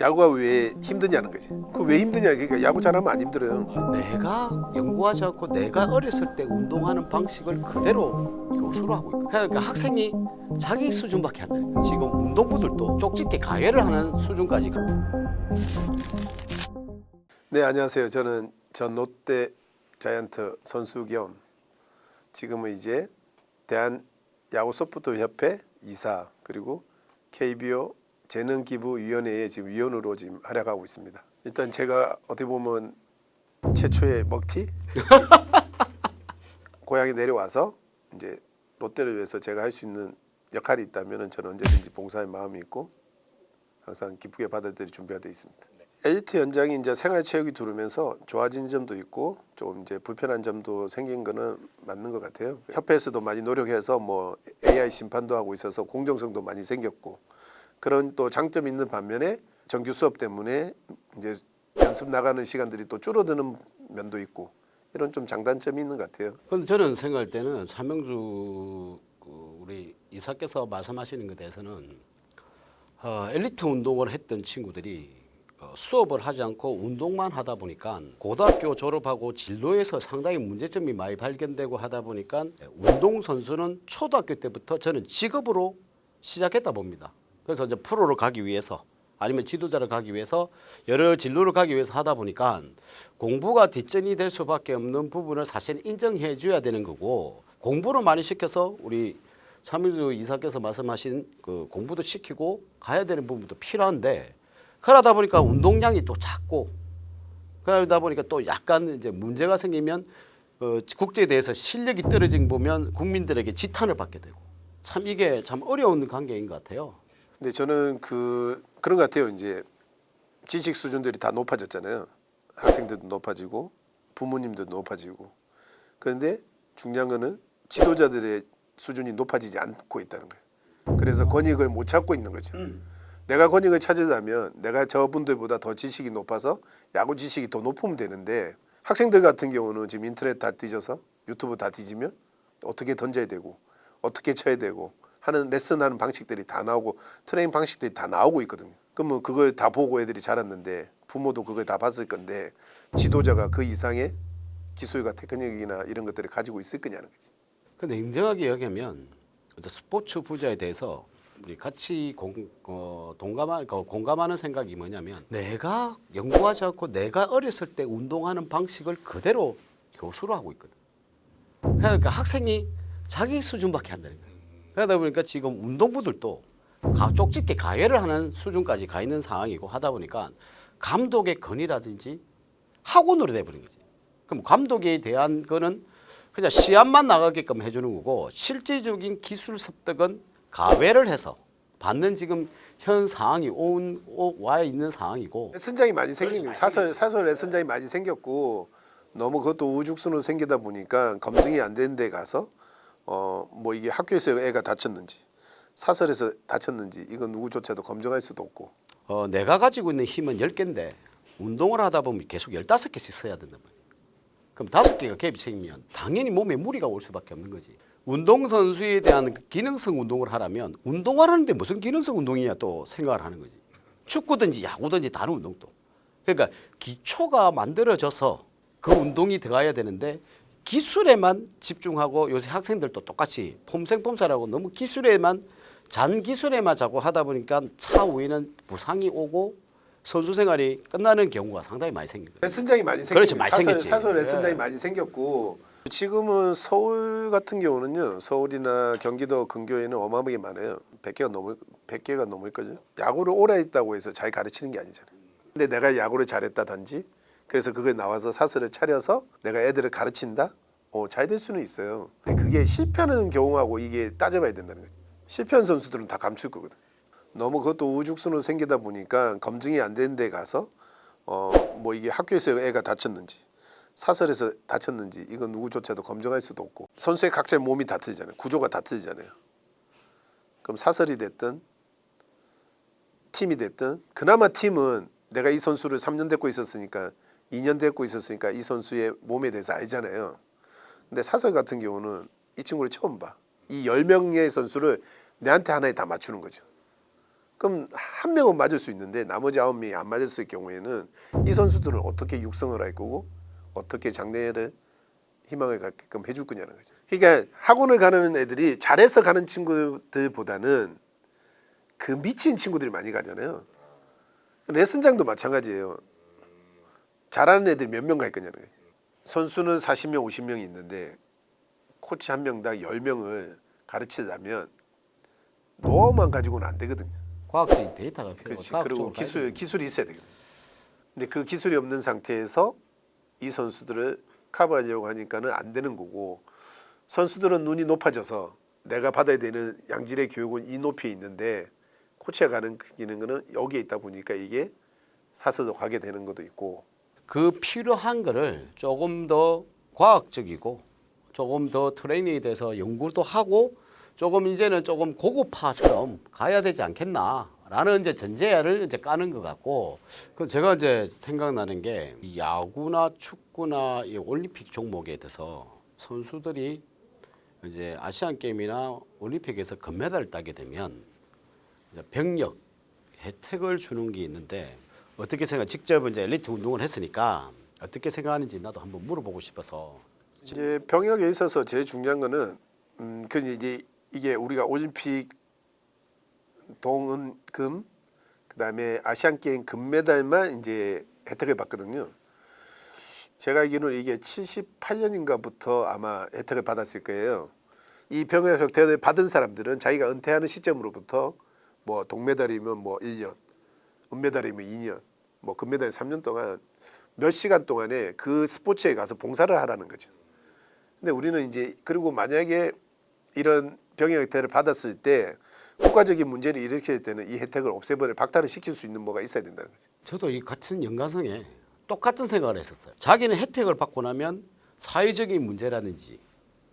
야구가 왜 힘드냐는 거지. 그 왜 힘드냐? 그러니까 야구 잘하면 안 힘들어요. 내가 연구하지 않고 내가 어렸을 때 운동하는 방식을 그대로 교수로 하고 있고 그러니까 학생이 자기 수준밖에 안 되는 거야. 지금 운동부들도 쪽집게 가해를 하는 수준까지 네, 안녕하세요. 저는 전 롯데 자이언트 선수 겸 지금은 이제 대한 야구 소프트 협회 이사 그리고 KBO 재능기부위원회의 지금 위원으로 지금 활약하고 있습니다. 일단 제가 어떻게 보면 최초의 먹튀 고향에 내려와서 이제 롯데를 위해서 제가 할 수 있는 역할이 있다면 저는 언제든지 봉사할 마음이 있고 항상 기쁘게 받아들일 준비가 되어 있습니다. LT 연장이 이제 생활체육이 들어오면서 좋아진 점도 있고 좀 이제 불편한 점도 생긴 거는 맞는 것 같아요. 협회에서도 많이 노력해서 뭐 AI 심판도 하고 있어서 공정성도 많이 생겼고 그런 또 장점이 있는 반면에 정규 수업 때문에 이제 연습 나가는 시간들이 또 줄어드는 면도 있고 이런 좀 장단점이 있는 것 같아요. 그런데 저는 생각할 때는 차명주 우리 이사께서 말씀하시는 것에 대해서는 엘리트 운동을 했던 친구들이 수업을 하지 않고 운동만 하다 보니까 고등학교 졸업하고 진로에서 상당히 문제점이 많이 발견되고 하다 보니까 운동선수는 초등학교 때부터 저는 직업으로 시작했다 봅니다. 그래서 이제 프로로 가기 위해서 아니면 지도자를 가기 위해서 여러 진로를 가기 위해서 하다 보니까 공부가 뒷전이 될 수밖에 없는 부분을 사실 인정해 줘야 되는 거고 공부를 많이 시켜서 우리 차민주 이사께서 말씀하신 그 공부도 시키고 가야 되는 부분도 필요한데 그러다 보니까 운동량이 또 작고 그러다 보니까 또 약간 이제 문제가 생기면 국제에 대해서 실력이 떨어진 보면 국민들에게 지탄을 받게 되고 참 이게 참 어려운 관계인 것 같아요. 근데 저는 그런 것 같아요. 이제 지식 수준들이 다 높아졌잖아요. 학생들도 높아지고 부모님들도 높아지고 그런데 중요한 거는 지도자들의 수준이 높아지지 않고 있다는 거예요. 그래서 권익을 못 찾고 있는 거죠. 내가 권익을 찾으려면 내가 저분들보다 더 지식이 높아서 야구 지식이 더 높으면 되는데 학생들 같은 경우는 지금 인터넷 다 뒤져서 유튜브 다 뒤지면 어떻게 던져야 되고 어떻게 쳐야 되고 하는 레슨하는 방식들이 다 나오고 트레이닝 방식들이 다 나오고 있거든요. 그러면 그걸 다 보고 애들이 자랐는데 부모도 그걸 다 봤을 건데 지도자가 그 이상의 기술과 테크닉이나 이런 것들을 가지고 있을 거냐는 거지. 근데 인정하게 여기면 스포츠 분야에 대해서 우리 같이 공감하는 생각이 뭐냐면 내가 연구하지 않고 내가 어렸을 때 운동하는 방식을 그대로 교수로 하고 있거든. 그러니까 학생이 자기 수준밖에 안 되는 거예요. 그러다 보니까 지금 운동부들도 쪽집게 가해를 하는 수준까지 가 있는 상황이고 하다 보니까 감독의 건의라든지 학원으로 돼버린 거지. 그럼 감독에 대한 거는 그냥 시합만 나가게끔 해주는 거고 실질적인 기술 습득은 가외를 해서 받는 지금 현 상황이 와 있는 상황이고 레슨장이 많이 생긴 거예요. 사설 레슨장이 많이 생겼고 너무 그것도 우죽순으로 생기다 보니까 검증이 안 되는 데 가서 뭐 이게 학교에서 애가 다쳤는지 사설에서 다쳤는지 이건 누구조차도 검증할 수도 없고 내가 가지고 있는 힘은 10개인데 운동을 하다 보면 계속 15개씩 써야 된단 말이에요. 그럼 5개가 갭이 생기면 당연히 몸에 무리가 올 수밖에 없는 거지. 운동선수에 대한 기능성 운동을 하려면 운동을 하는데 무슨 기능성 운동이냐 또 생각을 하는 거지. 축구든지 야구든지 다른 운동도. 그러니까 기초가 만들어져서 그 운동이 들어가야 되는데 기술에만 집중하고 요새 학생들도 똑같이 폼생폼사라고 너무 기술에만 잔 기술에만 자꾸 하다 보니까 차후에는 부상이 오고 선수 생활이 끝나는 경우가 상당히 많이 생깁니다. 레슨장이 많이 생겼죠. 그렇죠, 많이 생겼지. 사설 레슨장이 예. 많이 생겼고 지금은 서울 같은 경우는요. 서울이나 경기도 근교에는 어마어마하게 많아요. 100개가 넘을 거죠. 야구를 오래 했다고 해서 잘 가르치는 게 아니잖아요. 근데 내가 야구를 잘했다든지 그래서 그걸 나와서 사설을 차려서 내가 애들을 가르친다? 잘 될 수는 있어요. 근데 그게 실패하는 경우하고 이게 따져봐야 된다는 거죠. 실패한 선수들은 다 감출 거거든. 너무 그것도 우죽순으로 생기다 보니까 검증이 안 되는 데 가서 뭐 이게 학교에서 애가 다쳤는지 사설에서 다쳤는지 이건 누구조차도 검증할 수도 없고 선수의 각자의 몸이 다 틀리잖아요. 구조가 다 틀리잖아요. 그럼 사설이 됐든 팀이 됐든 그나마 팀은 내가 이 선수를 3년 데리고 있었으니까 2년 데리고 있었으니까 이 선수의 몸에 대해서 알잖아요. 근데 사설 같은 경우는 이 친구를 처음 봐. 이 10명의 선수를 내한테 하나에 다 맞추는 거죠. 그럼 한 명은 맞을 수 있는데 나머지 9명이 안 맞았을 경우에는 이 선수들은 어떻게 육성을 할 거고 어떻게 장래에 희망을 갖게끔 해줄 거냐는 거죠. 그러니까 학원을 가는 애들이 잘해서 가는 친구들보다는 그 미친 친구들이 많이 가잖아요. 레슨장도 마찬가지예요. 잘하는 애들이 몇 명 갈 거냐는 거죠. 선수는 40명, 50명이 있는데 코치 한 명당 10명을 가르치려면 노하우만 가지고는 안 되거든요. 과학적인 데이터가 필요하고 그렇지. 그리고 과학적으로 기술이 있어야 되거든요. 근데 그 기술이 없는 상태에서 이 선수들을 커버하려고 하니까는 안 되는 거고 선수들은 눈이 높아져서 내가 받아야 되는 양질의 교육은 이 높이에 있는데 코치가 가는 거는 여기에 있다 보니까 이게 사서도 가게 되는 것도 있고 그 필요한 거를 조금 더 과학적이고 조금 더 트레이닝에 대해서 연구도 하고 조금 이제는 조금 고급화처럼 가야 되지 않겠나라는 이제 전제를 이제 까는 것 같고 그 제가 이제 생각나는 게 이 야구나 축구나 이 올림픽 종목에 대해서 선수들이 이제 아시안 게임이나 올림픽에서 금메달을 따게 되면 이제 병력 혜택을 주는 게 있는데 어떻게 생각? 직접 이제 엘리트 운동을 했으니까 어떻게 생각하는지 나도 한번 물어보고 싶어서. 이제 병역에 있어서 제일 중요한 거는 그 이제 이게 우리가 올림픽 동은 그다음에 아시안 게임 금메달만 이제 혜택을 받거든요. 제가 알기로는 이게 78년인가부터 아마 혜택을 받았을 거예요. 이 병역 혜택을 받은 사람들은 자기가 은퇴하는 시점으로부터 뭐 동메달이면 뭐 1년, 은메달이면 2년, 뭐 금메달 3년 동안 몇 시간 동안에 그 스포츠에 가서 봉사를 하라는 거죠. 근데 우리는 이제 그리고 만약에 이런 병역 혜택을 받았을 때 국가적인 문제를 일으킬 때는 이 혜택을 없애버려 박탈을 시킬 수 있는 뭐가 있어야 된다는 거죠. 저도 이 같은 연관성에 똑같은 생각을 했었어요. 자기는 혜택을 받고 나면 사회적인 문제라든지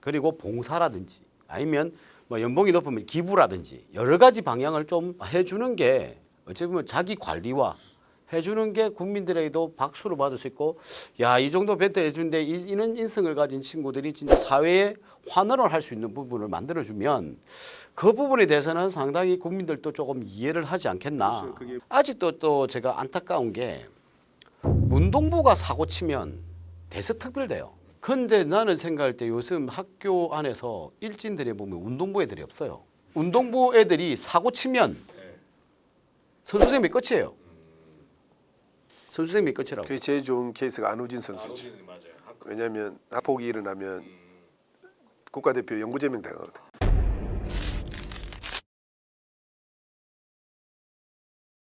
그리고 봉사라든지 아니면 뭐 연봉이 높으면 기부라든지 여러 가지 방향을 좀 해주는 게 어찌 보면 자기 관리와 해주는 게 국민들에게도 박수를 받을 수 있고 야 이 정도 벤트 해주는데 이런 인성을 가진 친구들이 진짜 사회에 환원을 할 수 있는 부분을 만들어주면 그 부분에 대해서는 상당히 국민들도 조금 이해를 하지 않겠나. 아직도 또 제가 안타까운 게 운동부가 사고 치면 대서특별돼요. 근데 나는 생각할 때 요즘 학교 안에서 일진들이 보면 운동부 애들이 없어요. 운동부 애들이 사고 치면 선수생이 끝이에요. 선수생이 끝이라고. 그게 제일 좋은 케이스가 안우진 선수죠. 왜냐하면 학폭이 일어나면 국가대표 영구제명 당하거든.